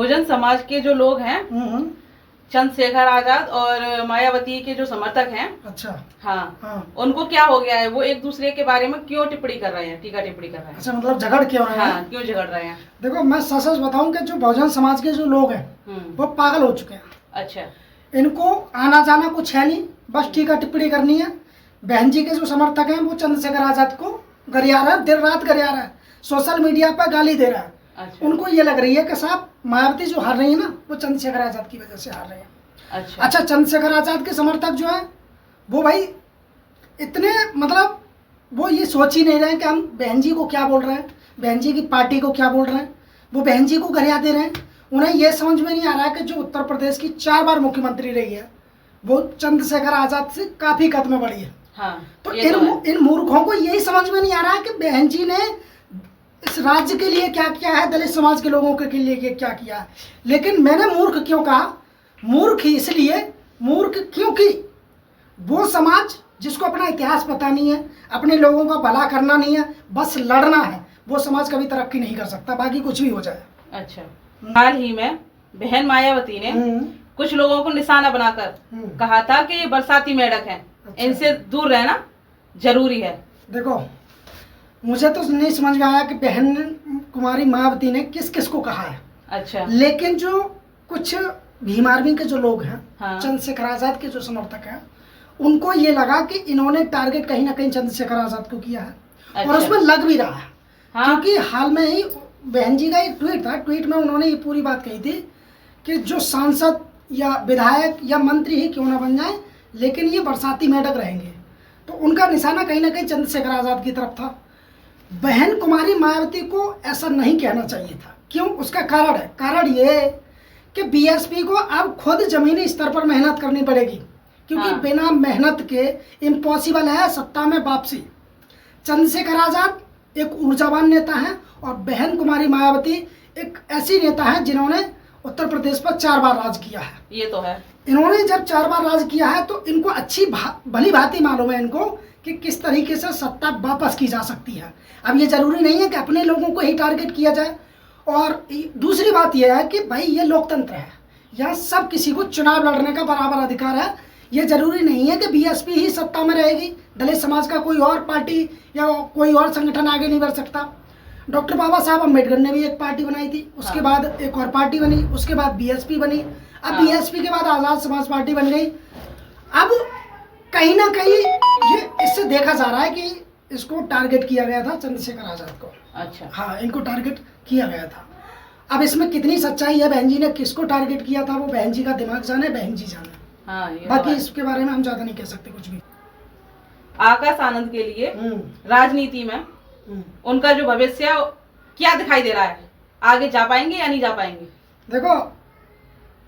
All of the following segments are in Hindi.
बहुजन समाज के जो लोग हैं, चंद्रशेखर आजाद और मायावती के जो समर्थक हैं, अच्छा हाँ, उनको क्या हो गया है? वो एक दूसरे के बारे में क्यों टिप्पणी कर रहे हैं, टीका टिप्पणी कर रहे हैं? अच्छा, मतलब झगड़ क्यों रहे हैं? हाँ, क्यों झगड़ रहे हैं? देखो, मैं सच सच बताऊं कि जो बहुजन समाज के जो लोग हैं वो पागल हो चुके हैं। अच्छा, इनको आना जाना कुछ है नहीं, बस टीका टिप्पणी करनी है। बहन जी के जो समर्थक हैं वो चंद्रशेखर आजाद को गरिया रहा है, दिन रात गरिया रहा है, सोशल मीडिया पर गाली दे रहा है। अच्छा, उनको ये लग रही है कि साहब मायावती जो हार रही है ना, वो चंद्रशेखर आजाद की वजह से हार रही है। अच्छा, चंद्रशेखर आजाद के समर्थक जो है वो भाई इतने, मतलब वो ये सोच ही नहीं रहे हैं कि हम बहन जी को क्या बोल रहे हैं, बहन जी की पार्टी को क्या बोल रहे हैं। वो बहन जी को गरिया दे रहे हैं। उन्हें ये समझ में नहीं आ रहा है कि जो उत्तर प्रदेश की 4 बार मुख्यमंत्री रही है वो चंद्रशेखर आजाद से काफी कद में बढ़ी है। हाँ, तो इन मूर्खों को यही समझ में नहीं आ रहा है कि बहन जी ने इस राज्य के लिए क्या किया है, दलित समाज के लोगों के लिए क्या किया है। लेकिन मैंने मूर्ख क्यों कहा? मूर्ख इसलिए, मूर्ख क्योंकि वो समाज जिसको अपना इतिहास पता नहीं है, अपने लोगों का भला करना नहीं है, बस लड़ना है, वो समाज कभी तरक्की नहीं कर सकता, बाकी कुछ भी हो जाए। अच्छा, हाल ही में बहन मायावती ने कुछ लोगों को निशाना बनाकर कहा था कि ये बरसाती मेढक हैं, इनसे दूर रहना जरूरी है। देखो, मुझे तो नहीं समझ में आया कि बहन कुमारी मायावती ने किस किस को कहा है। अच्छा, लेकिन जो कुछ भीम आर्मी के जो लोग हैं, हाँ, चंद्रशेखर आजाद के जो समर्थक हैं, उनको ये लगा कि इन्होंने टारगेट कहीं ना कहीं चंद्रशेखर आजाद को किया है। अच्छा, और उसमें लग भी रहा है। हाँ? क्योंकि हाल में ही बहन जी का एक ट्वीट था, ट्वीट में उन्होंने ये पूरी बात कही थी कि जो सांसद या विधायक या मंत्री ही क्यों ना बन जाए, लेकिन ये बरसाती मेढक रहेंगे। तो उनका निशाना कहीं ना कहीं चंद्रशेखर आजाद की तरफ था। बहन कुमारी मायावती को ऐसा नहीं कहना चाहिए था। क्यों? उसका कारण है, कारण ये कि बीएसपी को अब खुद जमीनी स्तर पर मेहनत करनी पड़ेगी, क्योंकि हाँ, बिना मेहनत के इम्पॉसिबल है सत्ता में वापसी। चंद्रशेखर आजाद एक ऊर्जावान नेता हैं और बहन कुमारी मायावती एक ऐसी नेता हैं जिन्होंने उत्तर प्रदेश पर 4 बार राज किया है। ये तो है। इन्होंने जब 4 बार राज किया है तो इनको अच्छी भली भांति मालूम है इनको कि किस तरीके से सत्ता वापस की जा सकती है। अब ये जरूरी नहीं है कि अपने लोगों को ही टारगेट किया जाए। और दूसरी बात यह है कि भाई ये लोकतंत्र है, यहाँ सब किसी को चुनाव लड़ने का बराबर अधिकार है। ये जरूरी नहीं है कि बीएसपी ही सत्ता में रहेगी, दलित समाज का कोई और पार्टी या कोई और संगठन आगे नहीं बढ़ सकता। डॉक्टर बाबा साहब अम्बेडकर ने भी एक पार्टी बनाई थी, उसके बाद एक और पार्टी बनी, उसके बाद बीएसपी बनी, अब बीएसपी के बाद आज़ाद समाज पार्टी बन गई। अब कहीं ना कहीं ये इससे देखा जा रहा है कि इसको टारगेट किया गया था चंद्रशेखर आजाद को। अच्छा, हाँ, इनको टारगेट किया गया था। अब इसमें कितनी सच्चाई है, बहन जी ने किसको टारगेट किया था, वो बहन जी का दिमाग जाने, बहन जी जाने। हाँ, बाकी इसके बारे में हम ज्यादा नहीं कह सकते कुछ भी। आकाश आनंद के लिए राजनीति में उनका जो भविष्य क्या दिखाई दे रहा है, आगे जा पाएंगे या नहीं जा पाएंगे? देखो,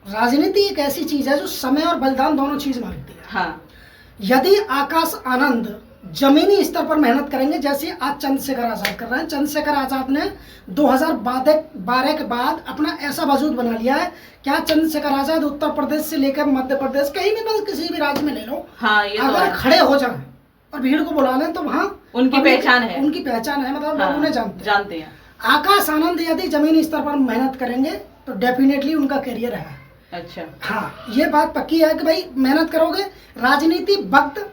राजनीति एक ऐसी चीज है जो समय और बलिदान दोनों चीज मांगती है। हाँ, यदि आकाश आनंद जमीनी स्तर पर मेहनत करेंगे जैसे आज चंद्रशेखर आजाद कर रहे हैं। चंद्रशेखर आजाद ने 2012 के बाद अपना ऐसा वजूद बना लिया है। क्या चंद्रशेखर आजाद उत्तर प्रदेश से लेकर मध्य प्रदेश कहीं भी, मतलब किसी भी राज्य में ले लो, हाँ, अगर खड़े हो जाए और भीड़ को बुला लें तो वहाँ उनकी पहचान है, उनकी पहचान है, मतलब लोग उन्हें जानते हैं। आकाश आनंद यदि जमीनी स्तर पर मेहनत करेंगे तो डेफिनेटली उनका करियर है। अच्छा, हाँ, ये बात पक्की है कि भाई मेहनत करोगे। राजनीति वक्त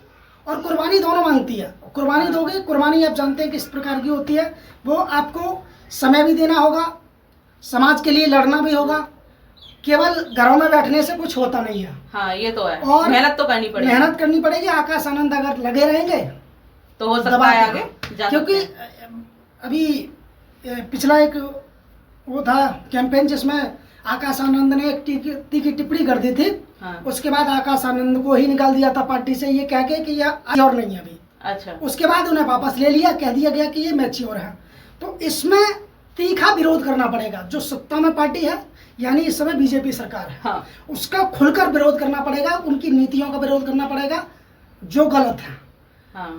और कुर्बानी दोनों मांगती है। कुर्बानी दोगे, कुर्बानी आप जानते हैं किस प्रकार की होती है। वो आपको समय भी देना होगा, समाज के लिए लड़ना भी होगा, केवल घरों में बैठने से कुछ होता नहीं है। हाँ, ये तो है, और मेहनत तो करनी पड़ेगी, मेहनत करनी पड़ेगी। आकाश आनंद अगर लगे रहेंगे तो हो सकता है आगे, क्योंकि अभी पिछला एक वो था कैंपेन जिसमें आकाश आनंद ने एक तीखी टिप्पणी कर दी थी। हाँ, उसके बाद आकाश आनंद को ही निकाल दिया था पार्टी से, ये कह के कि यह और नहीं है अभी। अच्छा, उसके बाद उन्हें वापस ले लिया, कह दिया गया कि ये मैच्योर है। तो इसमें तीखा विरोध करना पड़ेगा। जो सत्ता में पार्टी है, यानी इस समय बीजेपी सरकार है, हाँ, उसका खुलकर विरोध करना पड़ेगा, उनकी नीतियों का विरोध करना पड़ेगा जो गलत है। हाँ।